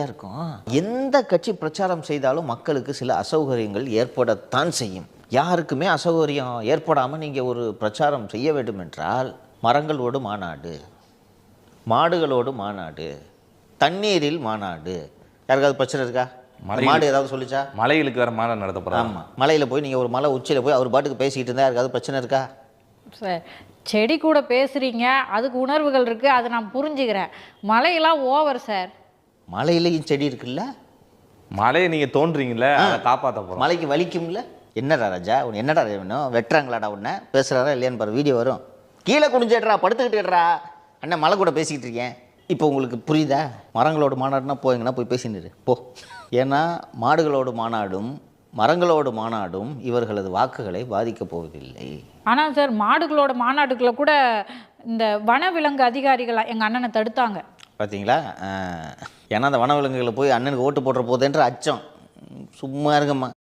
இருக்கும். எந்த கட்சி பிரச்சாரம் செய்தாலும் மக்களுக்கு சில அசௌகரியங்கள் ஏற்படத்தான் செய்யும். யாருக்குமே அசௌகரியம் ஏற்படாமல் நீங்கள் ஒரு பிரச்சாரம் செய்ய வேண்டும் என்றால் மரங்களோடு மாநாடு, மாடுகளோடு மாநாடு, தண்ணீரில் மாநாடு. யாருக்காவது பிரச்சனை இருக்கா? மாடு ஏதாவது சொல்லிச்சா? மலைகளுக்கு வேறு மாநாடு நடத்த போகிறோம். ஆமாம், மலையில் போய் நீங்கள் ஒரு மலை உச்சியில் போய் அவர் பாட்டுக்கு பேசிக்கிட்டு இருந்தால் யாருக்காவது பிரச்சனை இருக்கா? சார், செடி கூட பேசுகிறீங்க, அதுக்கு உணர்வுகள் இருக்குது, அதை நான் புரிஞ்சுக்கிறேன். மலையெல்லாம் ஓவர் சார். மலையிலையும் செடி இருக்குல்ல, மலையை நீங்கள் தோன்றீங்களே, அதை காப்பாற்ற போகிறோம். மலைக்கு வலிக்கும்ல. என்னடா ராஜா உன் என்னடா வேணும்? வெட்டுறாங்களாடா உன்னை? பேசுகிறாரா இல்லையான்னு பாரு, வீடியோ வரும். கீழே குனிஞ்சிடுறா, படுத்துக்கிட்டுடுறா, அண்ணன் மலை கூட பேசிக்கிட்டு இருக்கேன். இப்போ உங்களுக்கு புரியுதா? மரங்களோட மாநாடுனா போய்ங்கன்னா போய் பேசிட்டு போ. ஏன்னா மாடுகளோடு மாநாடும் மரங்களோடு மாநாடும் இவர்களது வாக்குகளை பாதிக்கப் போவதில்லை. ஆனால் சார், மாடுகளோட மாநாட்டுக்குள்ள கூட இந்த வனவிலங்கு அதிகாரிகள் எங்கள் அண்ணனை தடுத்தாங்க. பார்த்தீங்களா? ஏன்னா அந்த வனவிலங்குகளை போய் அண்ணனுக்கு ஓட்டு போடுற போதேன்ற அச்சம். சும்மா இருக்கம்மா.